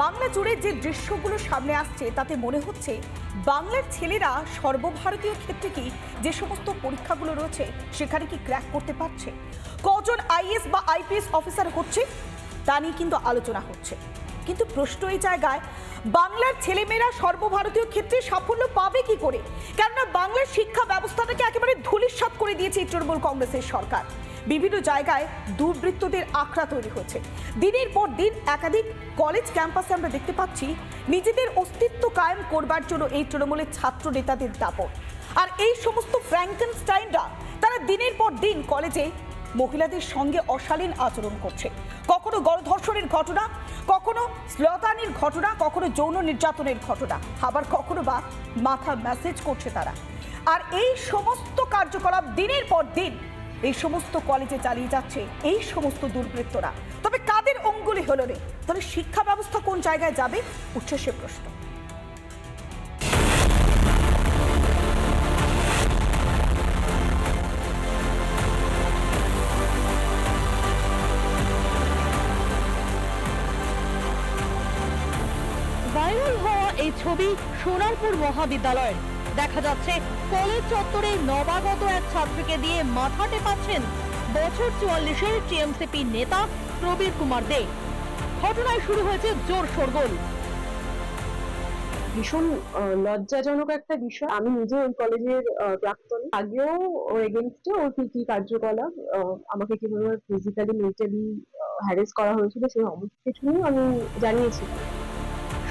বাংলা জুড়ে যে দৃশ্যগুলো সামনে আসছে তাতে মনে হচ্ছে বাংলার ছেলেরা সর্বভারতীয় ক্ষেত্রে কি যে সমস্ত পরীক্ষাগুলো রয়েছে সেখানে কি ক্র্যাক করতে পারছে, কজন আইএস বা আইপিএস অফিসার হচ্ছে তা নিয়ে কিন্তু আলোচনা হচ্ছে। কিন্তু প্রশ্ন এই জায়গায়, বাংলার ছেলেমেয়েরা সর্বভারতীয় ক্ষেত্রে সাফল্য পাবে কি করে? কেননা বাংলার শিক্ষা ব্যবস্থাটাকে একেবারে ধূলিসাৎ করে দিয়েছে এই তৃণমূল কংগ্রেসের সরকার। বিভিন্ন জায়গায় দুর্বৃত্তদের আখড়া তৈরি হয়েছে। দিনের পর দিন একাধিক কলেজ ক্যাম্পাসে আমরা দেখতে পাচ্ছি নিজেদের অস্তিত্ব কায়েম করবার জন্য এই তৃণমূলের ছাত্র নেতাদের দাপট। আর এই সমস্ত ফ্র্যাঙ্কেনস্টাইনরা তারা দিনের পর দিন কলেজে মহিলাদের সঙ্গে অশালীন আচরণ করছে। কখনো গণধর্ষণের ঘটনা, কখনো শ্লীলতাহানির ঘটনা, কখনো যৌন নির্যাতনের ঘটনা, আবার কখনো বা মাথা ম্যাসেজ করছে তারা। আর এই সমস্ত কার্যকলাপ দিনের পর দিন এই সমস্ত কলেজে চালিয়ে যাচ্ছে এই সমস্ত দুর্বৃত্তরা। তবে কাদের অঙ্গুলি হলো রে? তাহলে শিক্ষা ব্যবস্থা কোন জায়গায় যাবে, উঠছে সে প্রশ্ন। ভাইরাল হওয়া এই ছবি সোনারপুর মহাবিদ্যালয়ের। দেখা যাচ্ছে কলেজ চত্বরে নবাগত এক ছাত্রীকে দিয়ে মাথা টেপাচ্ছেন বছর 44-এর টিএমসিপি নেতা প্রবীর কুমার দে। ঘটনায় শুরু হয়েছে জোর শোরগোল। ভীষণ লজ্জাজনক একটা বিষয়। আমি নিজে ওই কলেজের প্রাক্তন, আগেও ওর এগেইনস্টে ওর কি কার্যকলাপ, আমাকে কিভাবে ফিজিক্যালি মেন্টালি হ্যারেস করা হয়েছিল সেই সমস্ত কিছু নিয়ে আমি জানিয়েছি।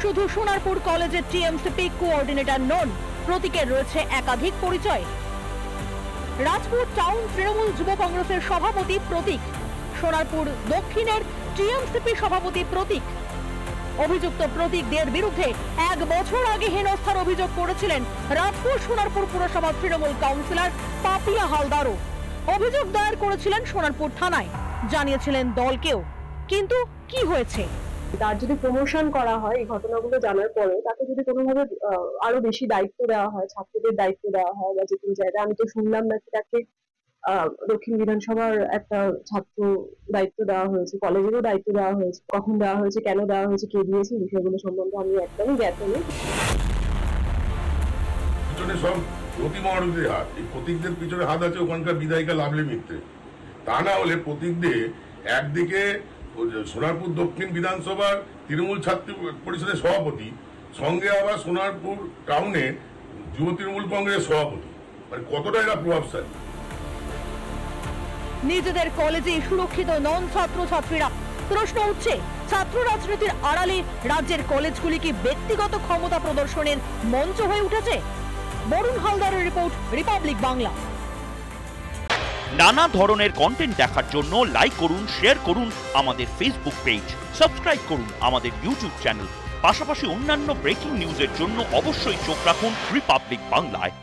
শুধু সোনারপুর কলেজের টিএমসিপি কোঅর্ডিনেটর নন, প্রতীকের রয়েছে একাধিক পরিচয়। রাজপুর টাউন তৃণমূল যুব কংগ্রেসের সভাপতি প্রতীক, সোনারপুর দক্ষিণের টিএমসিপি সভাপতি প্রতীক। অভিযুক্ত প্রতীক দের বিরুদ্ধে 1 বছর আগে হেনস্থার অভিযোগ করেছিলেন রাজপুর সোনারপুর পুরসভার তৃণমূল কাউন্সিলর পাপিয়া হালদারও। অভিযোগ দায়ের করেছিলেন সোনারপুর থানায়, জানিয়েছিলেন দলকেও। কিন্তু কি হয়েছে? তার যদি প্রমোশন করা হয় এই ঘটনাগুলো জানার পরে, তাকে যদি কোনোভাবে আরো বেশি দায়িত্ব দেওয়া হয়, ছাত্রদের দায়িত্ব দেওয়া হয় বা যে কোনো জায়গায়, আমি তো শুনলাম নাকি তাকে দক্ষিণ বিধানসভার একটা ছাত্র দায়িত্ব দেওয়া হয়েছে, কলেজেরও দায়িত্ব দেওয়া হয়েছে। কখন দেওয়া হয়েছে, কেন দেওয়া হয়েছে, কে দিয়েছে, বিষয়গুলো সম্বন্ধে আমি একদমই জ্ঞাত নই। পিছনে সব প্রতিমহারথীর হাত, এই প্রতীকদের পিছনে হাত আছে ওখানকার বিধায়িকা লাভলি মিত্রে। তা না হলে প্রতীকদের একদিকে সোনারপুর দক্ষিণ বিধানসভার তৃণমূল ছাত্র পরিষদের সভাপতি, সঙ্গে আবার সোনারপুর টাউনে যুব তৃণমূল কংগ্রেসের সভাপতি, মানে কতটা এরা প্রভাবশালী। নিজেদের কলেজে সুরক্ষিত নন ছাত্রছাত্রীরা। প্রশ্ন উঠছে, ছাত্র রাজনীতির আড়ালে রাজ্যের কলেজগুলি কি ব্যক্তিগত ক্ষমতা প্রদর্শনের মঞ্চ হয়ে উঠেছে? বরুণ হালদারের রিপোর্ট, রিপাবলিক বাংলা। নানা ধরনের কন্টেন্ট দেখার জন্য লাইক করুন, শেয়ার করুন আমাদের ফেসবুক পেজ, সাবস্ক্রাইব করুন আমাদের ইউটিউব চ্যানেল। পাশাপাশি অন্যান্য ব্রেকিং নিউজের জন্য অবশ্যই চোখ রাখুন রিপাবলিক বাংলায়।